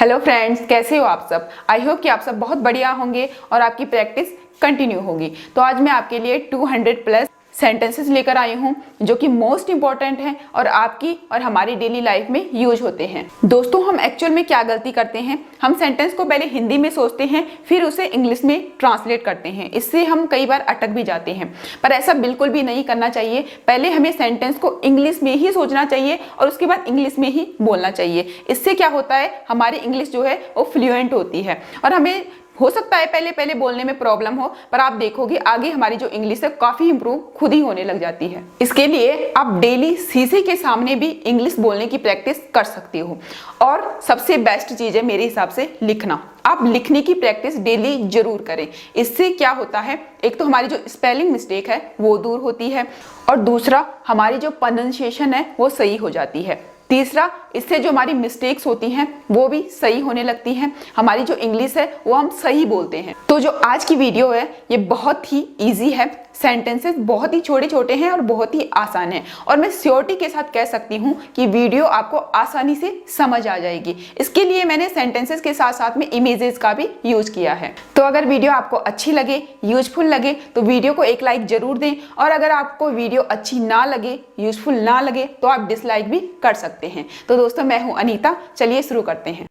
Hello friends, कैसे हो आप सब। आई होप कि आप सब बहुत बढ़िया होंगे और आपकी प्रैक्टिस कंटिन्यू होगी। तो आज मैं आपके लिए 200 प्लस सेंटेंसेस लेकर आई हूँ जो कि मोस्ट इंपॉर्टेंट हैं और आपकी और हमारी डेली लाइफ में यूज होते हैं। दोस्तों, हम एक्चुअल में क्या गलती करते हैं, हम सेंटेंस को पहले हिंदी में सोचते हैं फिर उसे इंग्लिश में ट्रांसलेट करते हैं। इससे हम कई बार अटक भी जाते हैं, पर ऐसा बिल्कुल भी नहीं करना चाहिए। पहले हमें सेंटेंस को इंग्लिश में ही सोचना चाहिए और उसके बाद इंग्लिश में ही बोलना चाहिए। इससे क्या होता है, हमारी इंग्लिश जो है वो फ्लुएंट होती है। और हमें हो सकता है पहले पहले बोलने में प्रॉब्लम हो, पर आप देखोगे आगे हमारी जो इंग्लिश है काफी इंप्रूव खुद ही होने लग जाती है। इसके लिए आप डेली शीशे के सामने भी इंग्लिश बोलने की प्रैक्टिस कर सकते हो। और सबसे बेस्ट चीज है मेरे हिसाब से लिखना। आप लिखने की प्रैक्टिस डेली जरूर करें। इससे क्या होता है, एक तो हमारी जो स्पेलिंग मिस्टेक है वो दूर होती है और दूसरा हमारी जो प्रोनाउंसिएशन है वो सही हो जाती है। तीसरा, इससे जो हमारी मिस्टेक्स होती हैं वो भी सही होने लगती हैं। हमारी जो इंग्लिश है वो हम सही बोलते हैं। तो जो आज की वीडियो है ये बहुत ही इजी है। सेंटेंसेस बहुत ही छोटे छोटे हैं और बहुत ही आसान है और मैं श्योरिटी के साथ कह सकती हूँ कि वीडियो आपको आसानी से समझ आ जाएगी। इसके लिए मैंने सेंटेंसेस के साथ साथ में इमेजेस का भी यूज किया है। तो अगर वीडियो आपको अच्छी लगे, यूजफुल लगे तो वीडियो को एक लाइक जरूर दें। और अगर आपको वीडियो अच्छी ना लगे, यूजफुल ना लगे तो आप डिसलाइक भी कर सकते हैं। तो दोस्तों, मैं हूँ अनीता, चलिए शुरू करते हैं।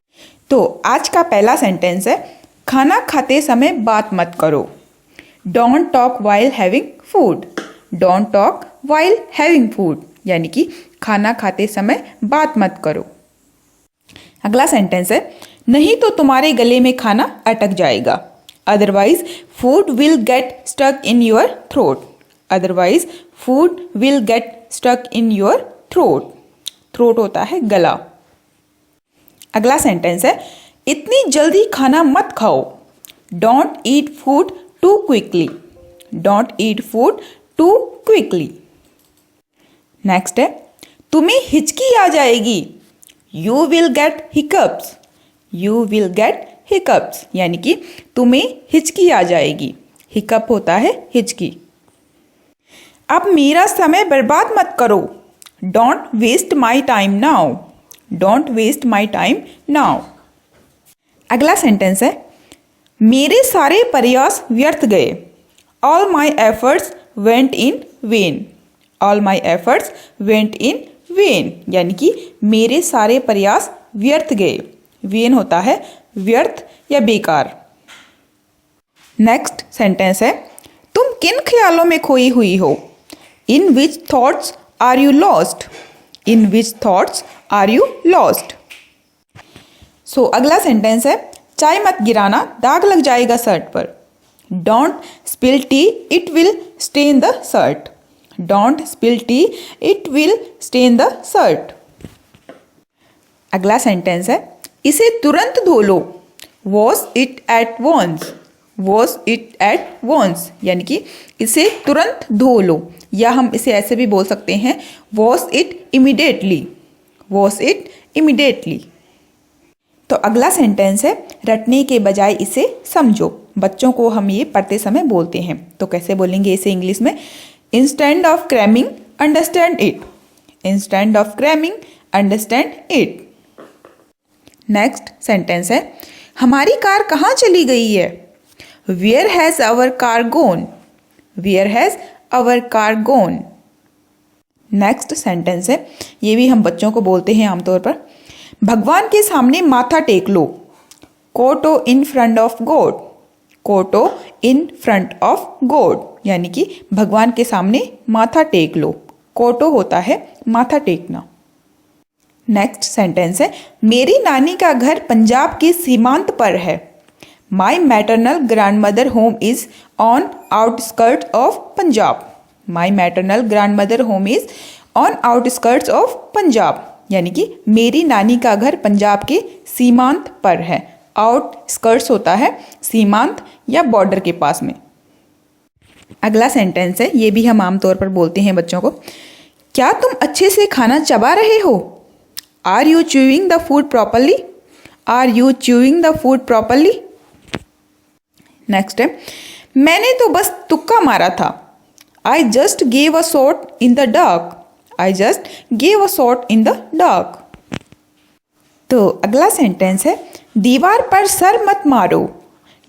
तो आज का पहला सेंटेंस है, खाना खाते समय बात मत करो। Don't talk while having food. Don't talk while having food यानी कि खाना खाते समय बात मत करो। अगला सेंटेंस है, नहीं तो तुम्हारे गले में खाना अटक जाएगा। Otherwise food will get stuck in your throat. Otherwise food will get stuck in your throat. Throat होता है गला। अगला सेंटेंस है, इतनी जल्दी खाना मत खाओ। Don't eat food too quickly. Don't eat food too quickly. Next है, तुम्हें हिचकी आ जाएगी। You will get hiccups. You will get hiccups यानी कि तुम्हें हिचकी आ जाएगी। हिकअप होता है हिचकी। अब मेरा समय बर्बाद मत करो। Don't waste my time now. Don't waste my time now. अगला सेंटेंस है, मेरे सारे प्रयास व्यर्थ गए। All my efforts went in vain. All my efforts went in vain यानी कि मेरे सारे प्रयास व्यर्थ गए। वेन होता है व्यर्थ या बेकार। नेक्स्ट सेंटेंस है, तुम किन ख्यालों में खोई हुई हो। In which thoughts are you lost. In which thoughts are you lost. So अगला सेंटेंस है, चाय मत गिराना, दाग लग जाएगा शर्ट पर। Don't spill tea, it will stain the shirt. Don't spill tea, it will stain the shirt. अगला सेंटेंस है, इसे तुरंत धो लो। Wash it at once. Wash it at once यानी कि इसे तुरंत धो लो, या हम इसे ऐसे भी बोल सकते हैं, wash it immediately. Wash it immediately. तो अगला सेंटेंस है, रटने के बजाय इसे समझो। बच्चों को हम ये पढ़ते समय बोलते हैं, तो कैसे बोलेंगे इसे इंग्लिश में, instead of cramming understand it. Instead of cramming understand it. Next sentence है, हमारी कार कहाँ चली गई है। Where has our car gone. Where has our car gone. Next sentence है, ये भी हम बच्चों को बोलते हैं आमतौर पर, भगवान के सामने माथा टेक लो। कोटो इन फ्रंट ऑफ गॉड। कोटो इन फ्रंट ऑफ गॉड यानी कि भगवान के सामने माथा टेक लो। कोटो होता है माथा टेकना। नेक्स्ट सेंटेंस है, मेरी नानी का घर पंजाब के सीमांत पर है। My maternal grandmother home is on outskirts of Punjab. My maternal grandmother home is on outskirts of Punjab यानी कि मेरी नानी का घर पंजाब के सीमांत पर है। आउटस्कर्ट्स होता है सीमांत या बॉर्डर के पास में। अगला सेंटेंस है, ये भी हम आमतौर पर बोलते हैं बच्चों को, क्या तुम अच्छे से खाना चबा रहे हो। Are you chewing the food properly. Are you chewing the food properly. Next है, मैंने तो बस तुक्का मारा था। I just gave a shot in the dark. I just gave a shot in the dark. तो अगला सेंटेंस है, दीवार पर सर मत मारो।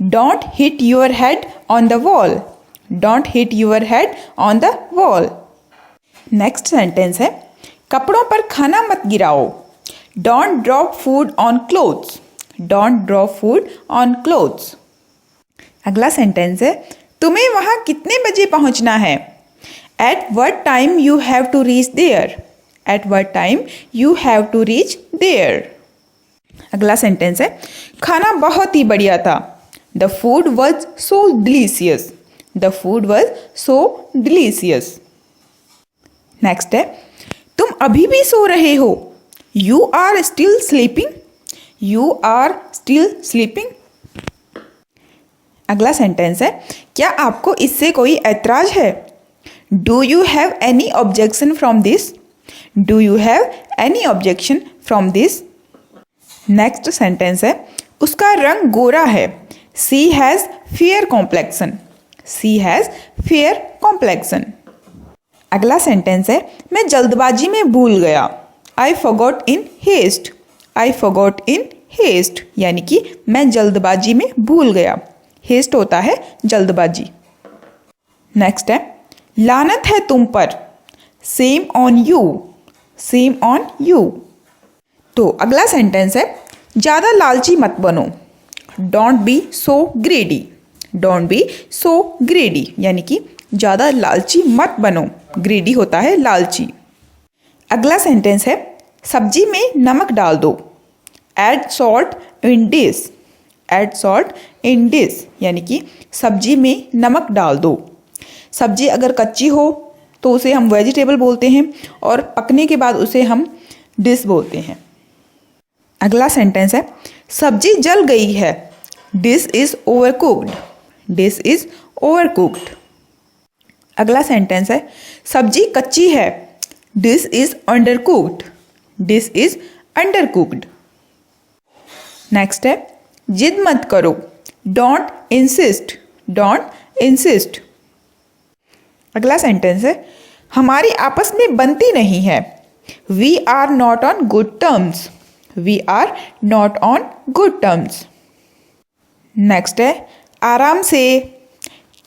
Don't hit your head on the wall. Don't hit your head on the wall. Next sentence है, कपड़ों पर खाना मत गिराओ। Don't drop food on clothes. Don't drop food on clothes. अगला सेंटेंस है, तुम्हें वहाँ कितने बजे पहुँचना है। At what time you have to reach there. At what time you have to reach there. अगला सेंटेंस है, खाना बहुत ही बढ़िया था। The food was so delicious. The food was so delicious. Next है, तुम अभी भी सो रहे हो। You are still sleeping. You are still sleeping. अगला सेंटेंस है, क्या आपको इससे कोई ऐतराज है। Do you have any objection from this. Do you have any objection from this. Next sentence है, उसका रंग गोरा है। She has fair complexion. She has fair complexion. अगला सेंटेंस है, मैं जल्दबाजी में भूल गया। I forgot in haste. I forgot in haste यानी कि मैं जल्दबाजी में भूल गया। हेस्ट होता है जल्दबाजी। नेक्स्ट है, लानत है तुम पर। Same on you. Same on you. तो अगला सेंटेंस है, ज़्यादा लालची मत बनो। Don't be so ग्रेडी। Don't be सो ग्रेडी यानी कि ज़्यादा लालची मत बनो। ग्रेडी होता है लालची। अगला सेंटेंस है, सब्जी में नमक डाल दो। Add salt in dish. Add salt in dish यानी कि सब्जी में नमक डाल दो। सब्जी अगर कच्ची हो तो उसे हम वेजिटेबल बोलते हैं और पकने के बाद उसे हम डिश बोलते हैं। अगला सेंटेंस है, सब्जी जल गई है। Dish is over cooked. Dish is over cooked. अगला सेंटेंस है, सब्जी कच्ची है। Dish is under cooked. Dish is under cooked. Next है, जिद मत करो। Don't insist. Don't insist. अगला सेंटेंस है, हमारी आपस में बनती नहीं है। We are not on good terms. We are not on good terms. Next है, आराम से।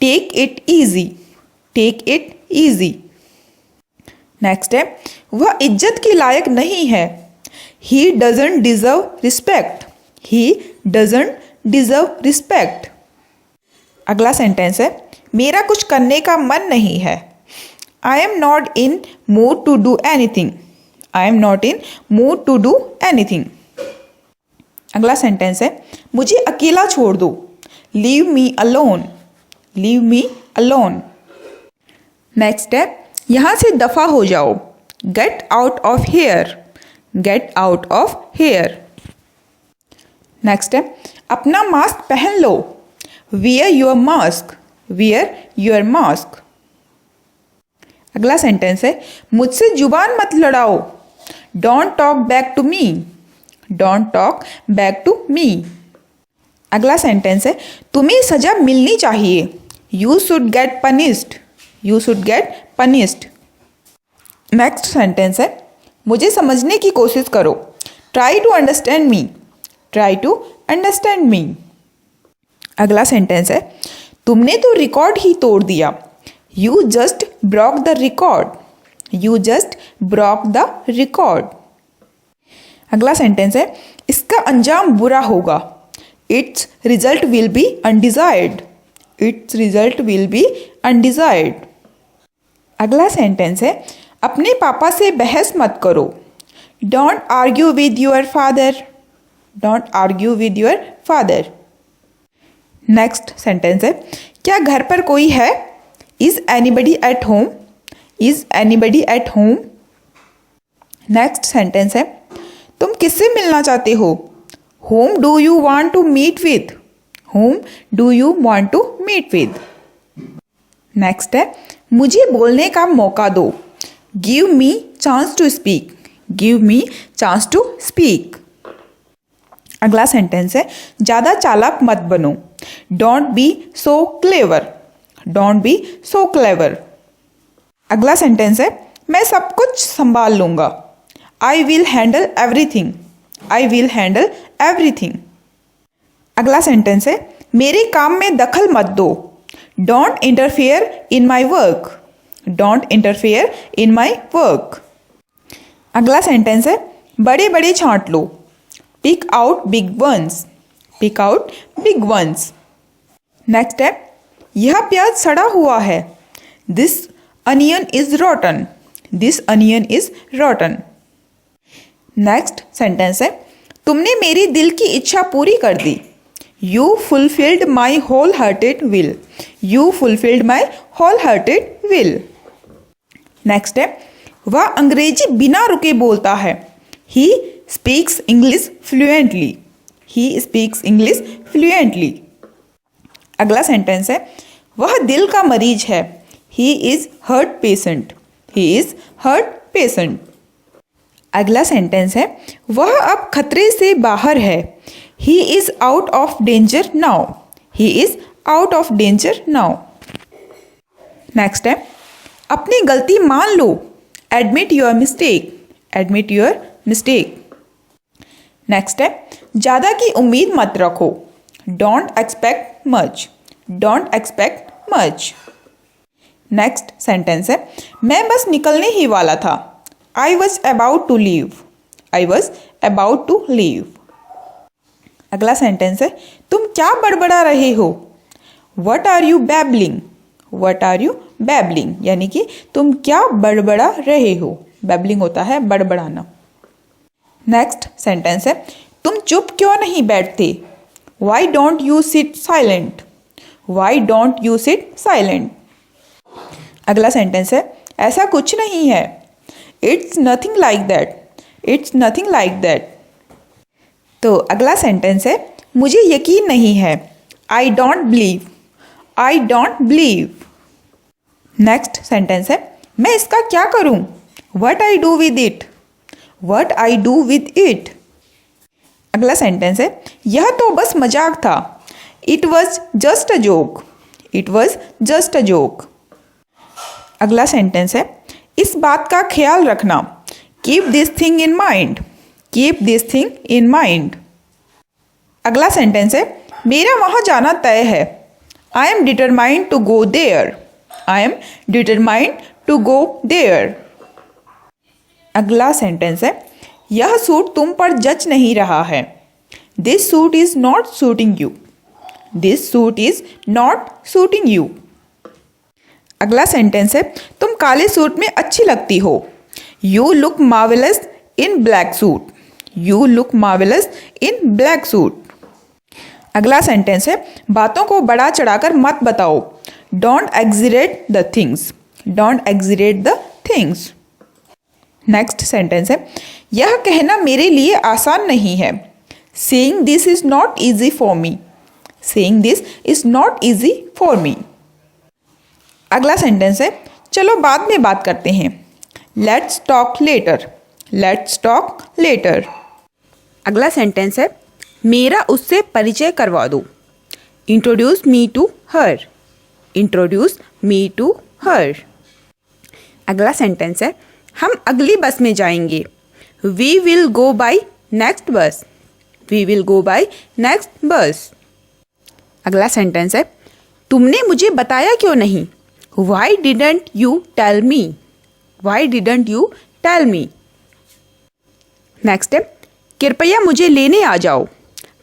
Take it easy. Take it easy. Next है, वह इज्जत के लायक नहीं है। He doesn't deserve respect. He doesn't deserve respect. अगला सेंटेंस है, मेरा कुछ करने का मन नहीं है। I am not in mood to do anything. I am not in mood to do anything. अगला सेंटेंस है, मुझे अकेला छोड़ दो। Leave me alone. Leave me alone. Next है, यहाँ से दफ़ा हो जाओ। Get out of here. Get out of here. Next है, अपना मास्क पहन लो। Wear your mask. Wear your mask. अगला सेंटेंस है, मुझसे जुबान मत लड़ाओ। Don't talk back to me. Don't talk back to me. अगला सेंटेंस है, तुम्हें सजा मिलनी चाहिए। You should get punished. You should get punished. Next sentence है, मुझे समझने की कोशिश करो। Try to understand me. Try to understand me. अगला सेंटेंस है, तुमने तो रिकॉर्ड ही तोड़ दिया। You just broke the record. You just broke the record. अगला सेंटेंस है, इसका अंजाम बुरा होगा। Its result will be undesired. Its result will be undesired. अगला सेंटेंस है, अपने पापा से बहस मत करो। Don't argue with your father. Don't argue with your father. Next sentence है, क्या घर पर कोई है। Is anybody at home. Is anybody at home. Next sentence है, तुम किससे मिलना चाहते हो। Whom do you want to meet with. Whom do you want to meet with. Next है, मुझे बोलने का मौका दो। Give me chance to speak. Give me chance to speak. अगला सेंटेंस है, ज़्यादा चालाक मत बनो। Don't be so clever. Don't be so clever. अगला सेंटेंस है, मैं सब कुछ संभाल लूँगा। I will handle everything. I will handle everything. अगला सेंटेंस है मेरे काम में दखल मत दो। Don't interfere in my work. Don't interfere in my work. अगला सेंटेंस है बड़े बड़े छांट लो। Pick out big ones. Pick out big ones. Next है यह प्याज सड़ा हुआ है। This onion is rotten. This onion is rotten. Next sentence है तुमने मेरी दिल की इच्छा पूरी कर दी। You fulfilled my wholehearted will. You fulfilled my wholehearted will. Next है वह अंग्रेजी बिना रुके बोलता है। He speaks English fluently. He speaks English fluently. अगला सेंटेंस है वह दिल का मरीज है। He is heart patient. He is heart patient. अगला सेंटेंस है वह अब खतरे से बाहर है। He is out of danger now. He is out of danger now. Next है अपनी गलती मान लो। Admit your mistake. Admit your mistake. Next है ज़्यादा की उम्मीद मत रखो। Don't expect much. Don't expect much. Next sentence है मैं बस निकलने ही वाला था। I was about to leave. I was about to leave. अगला सेंटेंस है तुम क्या बड़बड़ा रहे हो। What are you babbling. What are you babbling यानी कि तुम क्या बड़बड़ा रहे हो। बैबलिंग होता है बड़बड़ाना। नेक्स्ट सेंटेंस है तुम चुप क्यों नहीं बैठते। Why don't you sit silent. Why don't you sit silent. अगला सेंटेंस है ऐसा कुछ नहीं है। It's nothing like that. It's nothing like that. तो अगला सेंटेंस है मुझे यकीन नहीं है। I don't believe. I don't believe. Next sentence है मैं इसका क्या करूं। What I do with it. What I do with it. अगला सेंटेंस है यह तो बस मजाक था। It was just a joke. It was just a joke. अगला सेंटेंस है इस बात का ख्याल रखना। Keep this thing in mind. Keep this thing in mind. अगला सेंटेंस है मेरा वहाँ जाना तय है। I am determined to go there. I am determined to go there. अगला सेंटेंस है यह सूट तुम पर जच नहीं रहा है। This suit is not suiting you. This suit is not suiting you. अगला सेंटेंस है तुम काले सूट में अच्छी लगती हो। You look marvellous in black suit. You look marvellous in black suit. अगला सेंटेंस है बातों को बढ़ा चढ़ाकर मत बताओ। Don't exaggerate the things. Don't exaggerate the things. Next sentence है यह कहना मेरे लिए आसान नहीं है। Saying this is not easy for me. Saying this is not easy for me. अगला सेंटेंस है चलो बाद में बात करते हैं। Let's talk later. Let's talk later. अगला सेंटेंस है मेरा उससे परिचय करवा दो। Introduce me to her. Introduce me to her. अगला सेंटेंस है हम अगली बस में जाएंगे। We will go by next bus. We will go by next bus. अगला सेंटेंस है तुमने मुझे बताया क्यों नहीं। Why didn't you tell me. Why didn't you tell me. Next है कृपया मुझे लेने आ जाओ।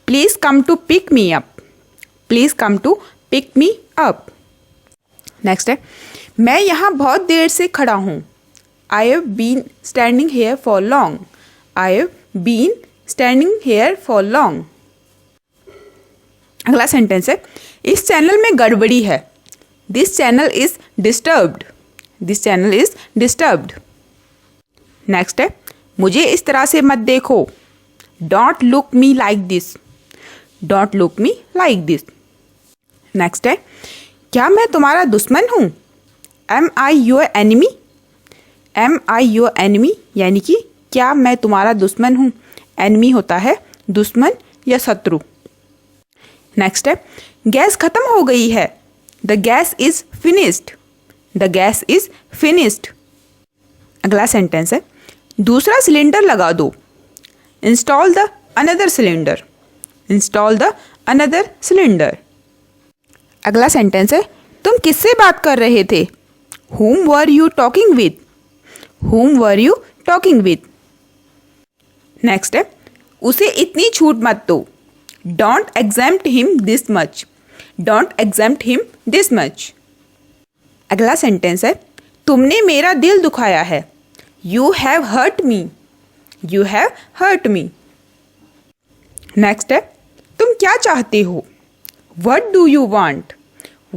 Please come to pick me up. Please come to pick me up. Next है मैं यहाँ बहुत देर से खड़ा हूँ। I have been standing here for long. I have been standing here for long. अगला सेंटेंस है इस चैनल में गड़बड़ी है। This channel is disturbed. This channel is disturbed. Next है मुझे इस तरह से मत देखो। Don't look me like this. Don't look me like this. Next है क्या मैं तुम्हारा दुश्मन हूँ। Am I your enemy. Am I your enemy यानी कि क्या मैं तुम्हारा दुश्मन हूँ। एनिमी होता है दुश्मन या शत्रु। नेक्स्ट है गैस खत्म हो गई है। The gas is finished. The gas is finished. अगला सेंटेंस है दूसरा सिलेंडर लगा दो। Install the another cylinder. Install the another cylinder. अगला सेंटेंस है तुम किससे बात कर रहे थे? Whom were you talking with? Whom were you talking with? Next है उसे इतनी छूट मत दो. Don't exempt him this much. Don't exempt him this much. अगला सेंटेंस है तुमने मेरा दिल दुखाया है. You have hurt me. You have hurt me. Next है तुम क्या चाहते हो? What do you want?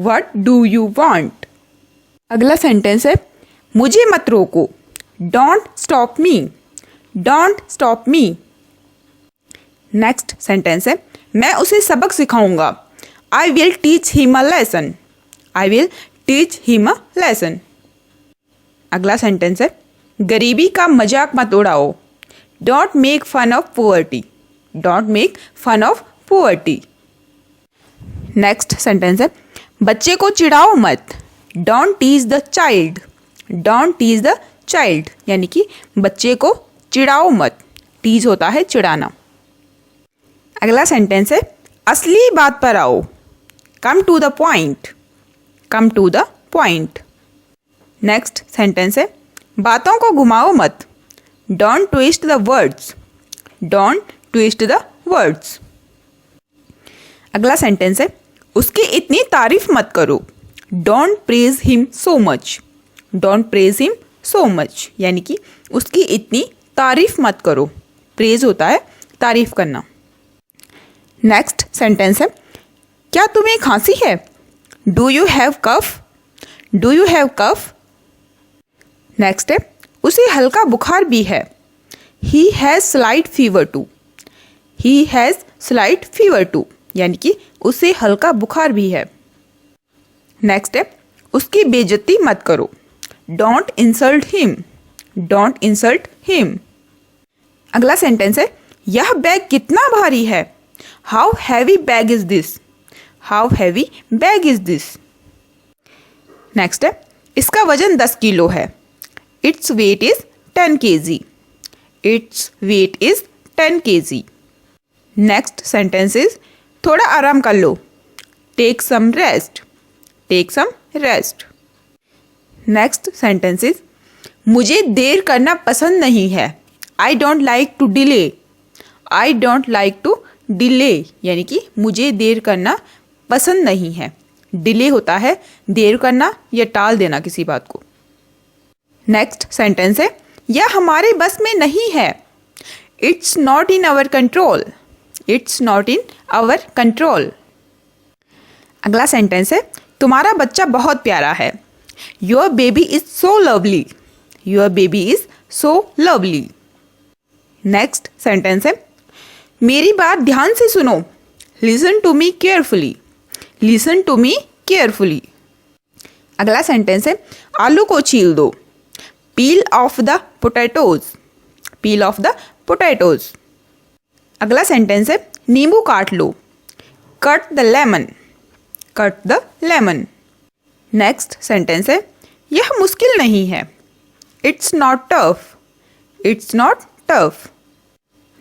What do you want? अगला सेंटेंस है मुझे मत रोको. Don't stop me. Don't stop me. Next sentence है मैं उसे सबक सिखाऊंगा. I will teach him a lesson. I will teach him a lesson. अगला सेंटेंस है गरीबी का मजाक मत उड़ाओ. Don't make fun of poverty. Don't make fun of poverty. Next sentence है बच्चे को चिढ़ाओ मत. Don't tease the child. Don't tease the child. यानी कि बच्चे को चिढ़ाओ मत. टीज होता है चिढ़ाना. अगला सेंटेंस है असली बात पर आओ. Come to the point. Come to the point. Next sentence है बातों को घुमाओ मत. Don't twist the words. Don't twist the words. अगला सेंटेंस है उसकी इतनी तारीफ मत करो. Don't praise him so much. Don't praise him so much. यानी कि उसकी इतनी तारीफ मत करो. प्रेज होता है तारीफ करना. नेक्स्ट सेंटेंस है क्या तुम्हें खांसी है? Do you have cough? Do you have cough? Next है उसे हल्का बुखार भी है. He has slight fever too. He has slight fever too. यानी कि उसे हल्का बुखार भी है. नेक्स्ट है उसकी बेइज्जती मत करो. Don't insult him. Don't insult him. अगला सेंटेंस है यह बैग कितना भारी है. How heavy bag is this? How heavy bag is this? Next है इसका वजन 10 किलो है. Its weight is 10 kg. Its weight is 10 kg. Next sentence is थोड़ा आराम कर लो. Take some rest. Take some rest. Next sentence is मुझे देर करना पसंद नहीं है. I don't like to delay. I don't like to delay. यानी कि मुझे देर करना पसंद नहीं है. डिले होता है देर करना या टाल देना किसी बात को. नेक्स्ट सेंटेंस है यह हमारे बस में नहीं है. It's not in our control. It's not in our control. अगला सेंटेंस है तुम्हारा बच्चा बहुत प्यारा है. Your baby is so lovely. Your baby is so lovely. Next sentence है मेरी बात ध्यान से सुनो. Listen to me carefully. Listen to me carefully. अगला सेंटेंस है आलू को छील दो. Peel off the potatoes. Peel off the potatoes. अगला सेंटेंस है नींबू काट लो. Cut the lemon. Cut the lemon. Next sentence है यह मुश्किल नहीं है. It's not tough. It's not tough.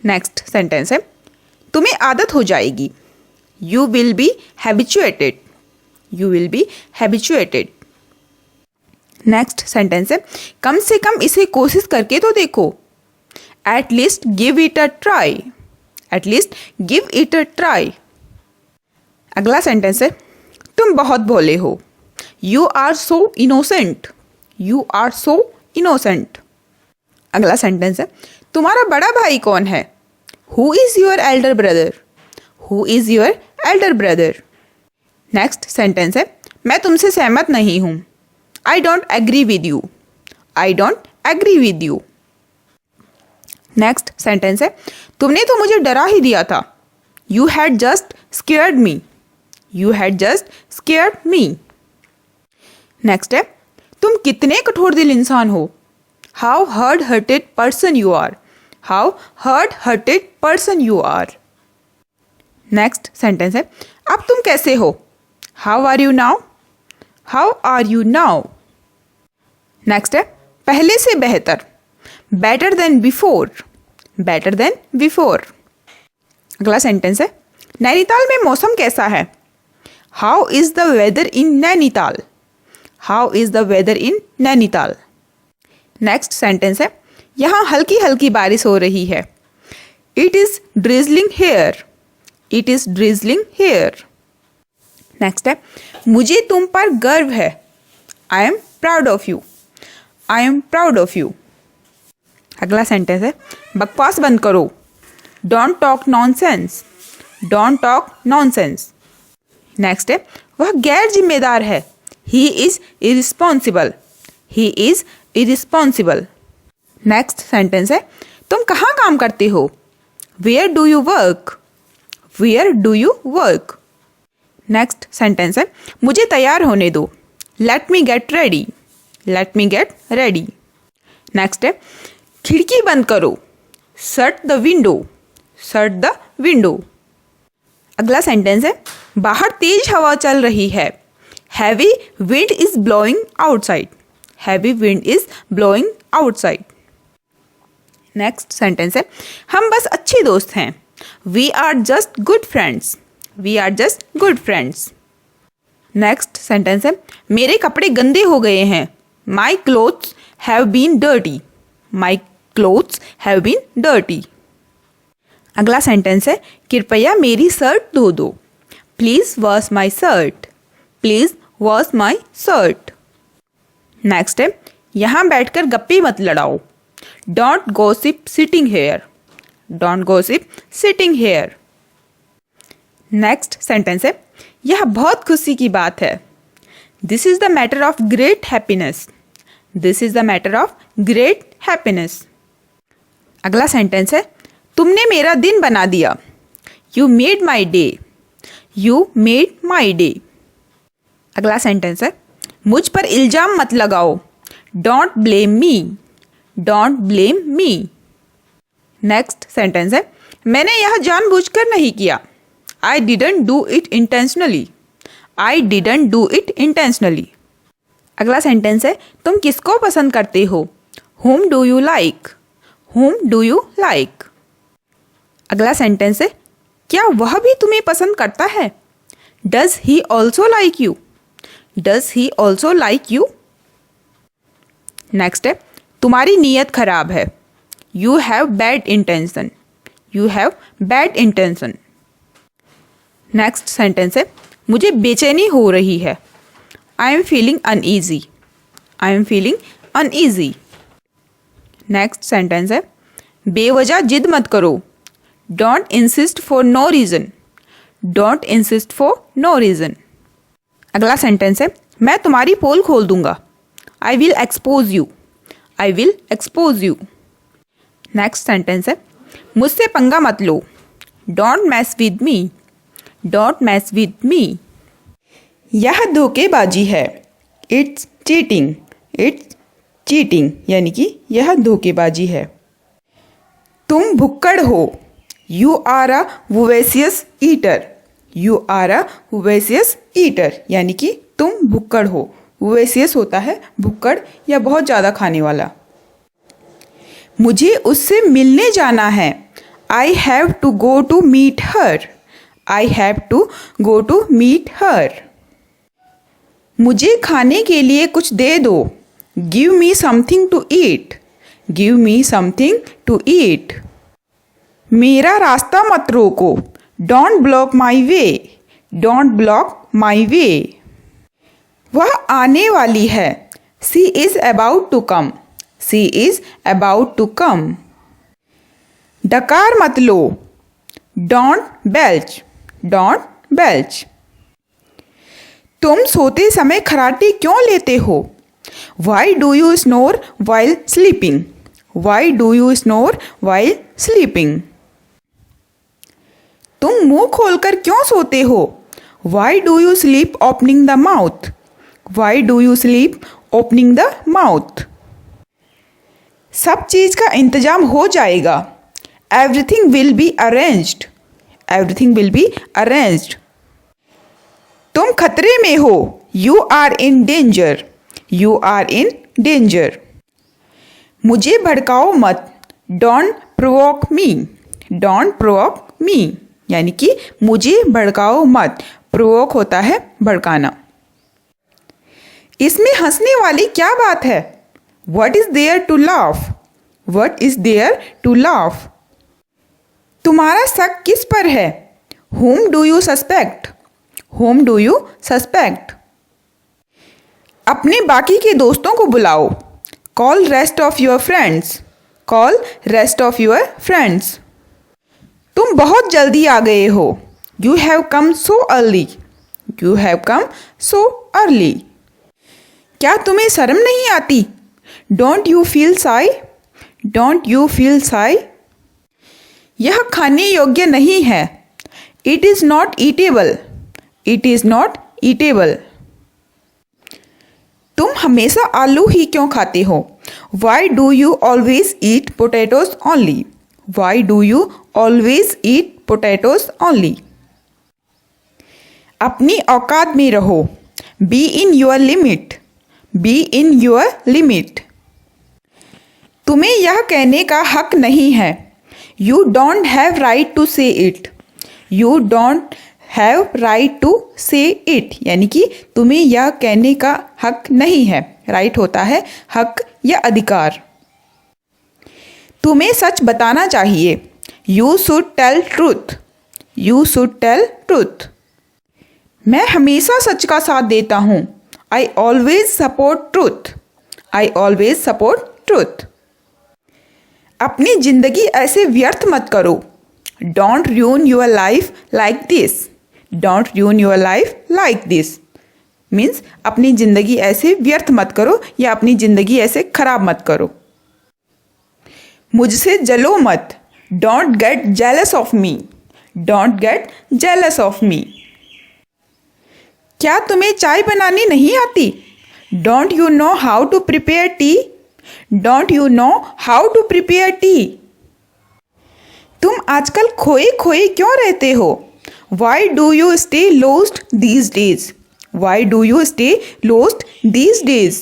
Next sentence है तुम्हें आदत हो जाएगी. You will be habituated. You will be habituated. Next sentence है कम से कम इसे कोशिश करके तो देखो. At least give it a try. At least give it a try. अगला सेंटेंस है तुम बहुत भोले हो. You are so innocent. You are so innocent. अगला सेंटेंस है तुम्हारा बड़ा भाई कौन है. Who is your elder brother? Who is your elder brother? Next sentence है मैं तुमसे सहमत नहीं हूँ. I don't agree with you. I don't agree with you. Next sentence है तुमने तो मुझे डरा ही दिया था. You had just scared me. You had just scared me. Next है तुम कितने कठोर दिल इंसान हो. How hard-hearted person you are. How hard-hearted person you are. Next sentence है अब तुम कैसे हो. How are you now? How are you now? Next है पहले से बेहतर. Better than before. Better than before. अगला सेंटेंस है नैनीताल में मौसम कैसा है? How is the weather in Nainital? How is the weather in Nainital? Next sentence है, यहाँ हल्की हल्की बारिश हो रही है। It is drizzling here. It is drizzling here. Next है, मुझे तुम पर गर्व है। I am proud of you. I am proud of you. अगला सेंटेंस है, बकवास बंद करो। Don't talk nonsense. Don't talk nonsense. Next है, वह गैर जिम्मेदार है। He is irresponsible. He is irresponsible. Next sentence है, तुम कहाँ काम करते हो? Where do you work? Where do you work? Next sentence है, मुझे तैयार होने दो। Let me get ready. Let me get ready. Next है, खिड़की बंद करो। Shut the window. Shut the window. अगला सेंटेंस है, बाहर तेज हवा चल रही है। Heavy wind is blowing outside. Heavy wind is blowing outside. Next sentence है, हम बस अच्छे दोस्त हैं। We are just good friends. We are just good friends. Next sentence है, मेरे कपड़े गंदे हो गए हैं। My clothes have been dirty. My clothes have been dirty. अगला सेंटेंस है, कृपया मेरी शर्ट धो दो। Please wash my shirt. Please wash my shirt. Next है, यहाँ बैठकर गप्पे मत लड़ाओ। Don't gossip sitting here. Don't gossip sitting hair. Next sentence है, यह बहुत खुशी की बात है। This is the matter of great happiness. This is the matter of great happiness. अगला सेंटेंस है, तुमने मेरा दिन बना दिया। You made my day. You made my day. अगला सेंटेंस है, मुझ पर इल्ज़ाम मत लगाओ। Don't blame me. Don't blame me. Next sentence है, मैंने यह जानबूझकर नहीं किया। I didn't do it intentionally. I didn't do it intentionally. अगला सेंटेंस है, तुम किसको पसंद करते हो? Whom do you like? Whom do you like? अगला सेंटेंस है, क्या वह भी तुम्हें पसंद करता है? Does he also like you? Does he also like you? Next है, तुम्हारी नीयत खराब है। You have bad intention. You have bad intention. Next sentence है, मुझे बेचैनी हो रही है। I am feeling uneasy. I am feeling uneasy. Next sentence है, बेवजह जिद मत करो। Don't insist for no reason. Don't insist for no reason. अगला सेंटेंस है, मैं तुम्हारी पोल खोल दूंगा। I will expose you. I will expose you. Next sentence है, मुझसे पंगा मत लो। Don't mess with me. Don't mess with me. यह धोखेबाजी है। It's cheating. इट्स चीटिंग यानी कि यह धोखेबाजी है। तुम भुक्कड़ हो। You are a voracious eater. You are a voracious eater यानी कि तुम भुक्कड़ हो। वोवेसियस होता है भुक्कड़ या बहुत ज़्यादा खाने वाला। मुझे उससे मिलने जाना है। I have to go to meet her. I have to go to meet her. मुझे खाने के लिए कुछ दे दो। Give me something to eat. Give me something to eat. मेरा रास्ता मत रोको। Don't block my way. Don't block my way. वह आने वाली है। She is about to come. She is about to come. डकार मत लो। Don't belch. Don't belch. तुम सोते समय खराटे क्यों लेते हो? Why do you snore while sleeping? Why do you snore while sleeping? तुम मुंह खोलकर क्यों सोते हो? Why do you sleep opening the mouth? Why do you sleep opening the mouth? सब चीज़ का इंतजाम हो जाएगा। Everything will be arranged. Everything will be arranged. तुम खतरे में हो। You are in danger. You are in danger. मुझे भड़काओ मत। Don't provoke me. Don't provoke मी। यानी कि मुझे भड़काओ मत। प्रोवोक होता है भड़काना। इसमें हंसने वाली क्या बात है? What is there to laugh? What is there to laugh? तुम्हारा शक किस पर है? Whom do you suspect? Whom do you suspect? अपने बाकी के दोस्तों को बुलाओ। Call rest of your friends. Call rest of your friends. तुम बहुत जल्दी आ गए हो। You have come so early. You have come so early. क्या तुम्हें शर्म नहीं आती? Don't you feel shy? Don't you feel shy? यह खाने योग्य नहीं है। It is not eatable. It is not eatable. तुम हमेशा आलू ही क्यों खाते हो? Why do you always eat potatoes only? Why do you always eat potatoes only? अपनी औकात में रहो। Be in your limit. Be in your limit. तुम्हें यह कहने का हक नहीं है। You don't have right to say it. You don't have right to say it. यानी कि तुम्हें यह कहने का हक नहीं है। right होता है हक या अधिकार। तुम्हें सच बताना चाहिए। You should tell truth. You should tell truth. मैं हमेशा सच का साथ देता हूँ। I always support truth. I always support truth. अपनी जिंदगी ऐसे व्यर्थ मत करो। Don't ruin your life like this. Don't ruin your life like this. Means अपनी जिंदगी ऐसे व्यर्थ मत करो या अपनी जिंदगी ऐसे खराब मत करो। मुझसे जलो मत। Don't get jealous of me. Don't get jealous of me. क्या तुम्हें चाय बनानी नहीं आती? Don't you know how to prepare tea? Don't you know how to prepare tea? तुम आजकल खोए खोए क्यों रहते हो? Why do you stay lost these days? Why do you stay lost these days?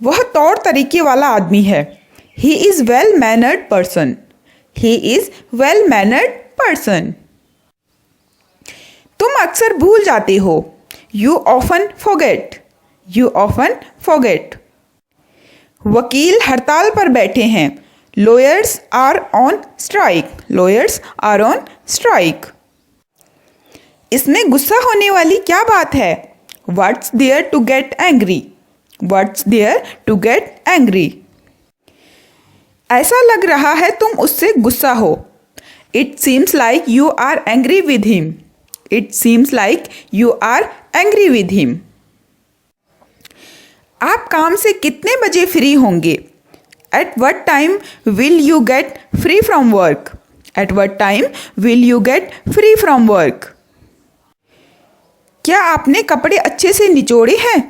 वह तौर तरीके वाला आदमी है। He is well-mannered person. He is well-mannered person. तुम अक्सर भूल जाते हो। You often forget. You often forget. वकील हड़ताल पर बैठे हैं। Lawyers are on strike. Lawyers are on strike. इसमें गुस्सा होने वाली क्या बात है? What's there to get angry? What's there to get angry? ऐसा लग रहा है तुम उससे गुस्सा हो। It seems like you are angry with him. It seems like you are angry with him. आप काम से कितने बजे फ्री होंगे? At what time will you get free from work? At what time will you get free from work? क्या आपने कपड़े अच्छे से निचोड़े हैं?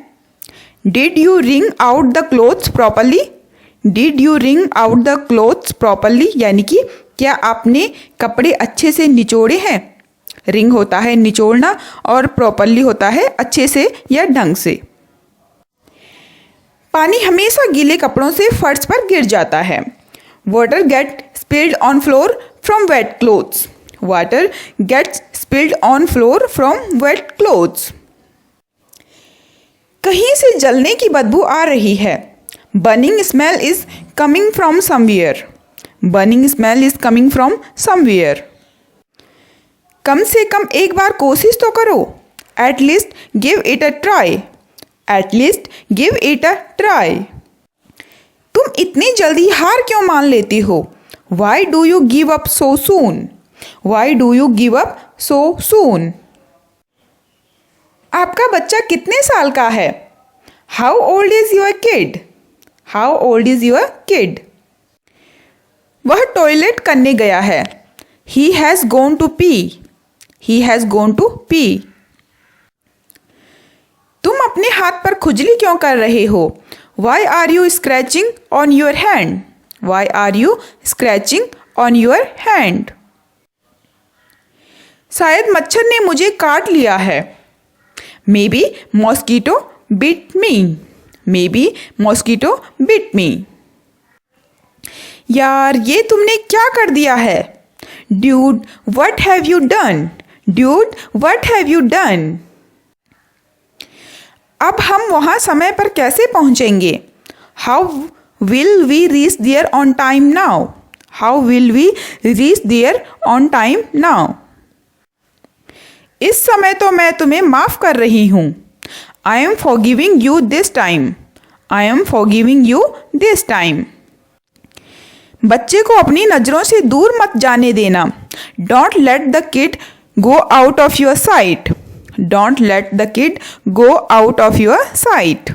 Did you wring out the clothes properly? Did you wring out the clothes properly? यानी कि क्या आपने कपड़े अच्छे से निचोड़े हैं? रिंग होता है निचोड़ना और प्रॉपरली होता है अच्छे से या ढंग से। पानी हमेशा गीले कपड़ों से फर्श पर गिर जाता है। Water get spilled on floor from wet clothes. Water gets spilled on floor from wet clothes. कहीं से जलने की बदबू आ रही है। Burning smell is coming from somewhere. Burning smell is coming from somewhere. कम से कम एक बार कोशिश तो करो। At least give it a try. At least give it a try. तुम इतनी जल्दी हार क्यों मान लेती हो? Why do you give up so soon? Why do you give up so soon? आपका बच्चा कितने साल का है? How old is your kid? How old is your kid? वह टॉयलेट करने गया है। He has gone to pee. He has gone to pee. तुम अपने हाथ पर खुजली क्यों कर रहे हो? Why are you scratching on your hand? Why are you scratching on your hand? शायद मच्छर ने मुझे काट लिया है। Maybe mosquito bit me. Maybe mosquito bit me. यार ये तुमने क्या कर दिया है? Dude what have you done? Dude what have you done? अब हम वहाँ समय पर कैसे पहुँचेंगे? How will we reach there on time now? How will we reach there on time now? इस समय तो मैं तुम्हें माफ़ कर रही हूँ। I am forgiving you this time. I am forgiving you this time. बच्चे को अपनी नज़रों से दूर मत जाने देना। Don't let the kid go out of your site. Don't let the kid go out of your site.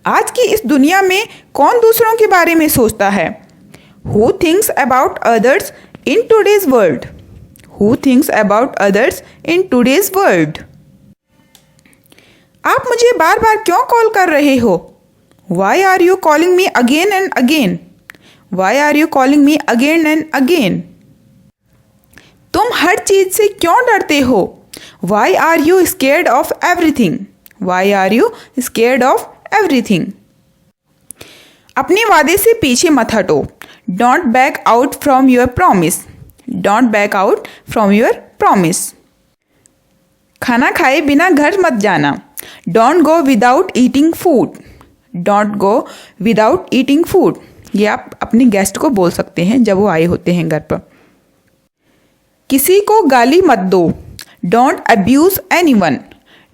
आज की इस दुनिया में कौन दूसरों के बारे में सोचता है? Who thinks about others in today's world? Who thinks about others in today's world? आप मुझे बार बार क्यों कॉल कर रहे हो? Why are you calling me again and again? Why are you calling me again and again? तुम हर चीज से क्यों डरते हो? Why are you scared of everything? Why are you scared of everything? अपने वादे से पीछे मत हटो। Don't back out from your promise. Don't back out from your promise. खाना खाए बिना घर मत जाना। Don't go without eating food. Don't go without eating food. ये आप अपने गेस्ट को बोल सकते हैं जब वो आए होते हैं घर पर। किसी को गाली मत दो। Don't abuse anyone.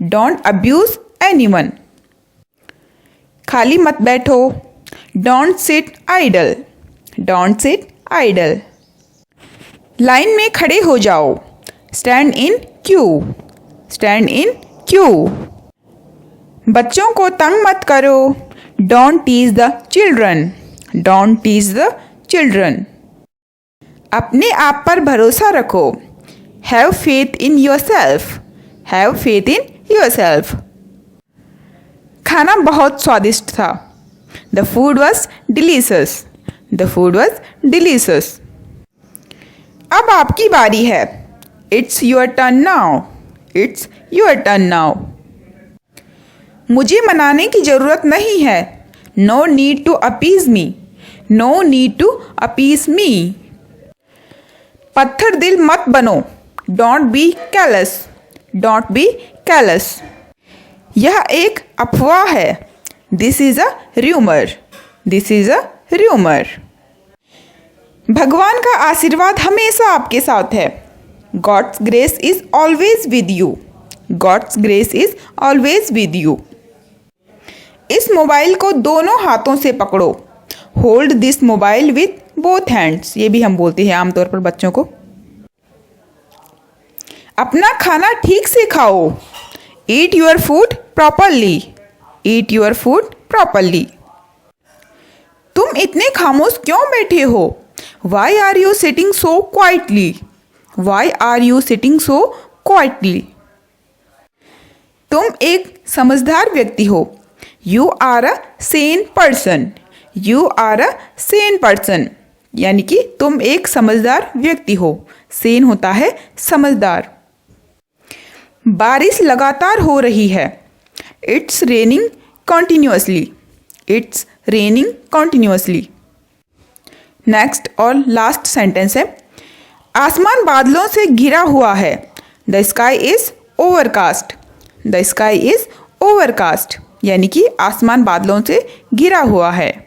Don't abuse anyone. खाली मत बैठो। Don't sit idle. Don't sit idle. Line में खड़े हो जाओ। Stand in queue. Stand in queue. बच्चों को तंग मत करो। Don't tease the children. Don't tease the children. अपने आप पर भरोसा रखो। Have faith in yourself. Have faith in yourself. खाना बहुत स्वादिष्ट था। The food was delicious. The food was delicious. अब आपकी बारी है। It's your turn now. It's your turn now. मुझे मनाने की ज़रूरत नहीं है। No need to appease me. No need to appease me. पत्थर दिल मत बनो। Don't be callous. Don't be callous. यह एक अफवाह है। This is a rumour. This is a rumour. भगवान का आशीर्वाद हमेशा आपके साथ है। God's grace is always with you. God's grace is always with you. इस मोबाइल को दोनों हाथों से पकड़ो। Hold this mobile with both hands. ये भी हम बोलते हैं आमतौर पर बच्चों को। अपना खाना ठीक से खाओ। Eat your food properly. Eat your food properly. तुम इतने खामोश क्यों बैठे हो? Why are you sitting so quietly? Why are you sitting so quietly? तुम एक समझदार व्यक्ति हो। You are a sane person. You are a sane person. यानी कि तुम एक समझदार व्यक्ति हो। सेन होता है समझदार। बारिश लगातार हो रही है। It's raining continuously. It's raining continuously. Next और लास्ट सेंटेंस है। आसमान बादलों से घिरा हुआ है। The sky is overcast. The sky is overcast. यानी कि आसमान बादलों से घिरा हुआ है।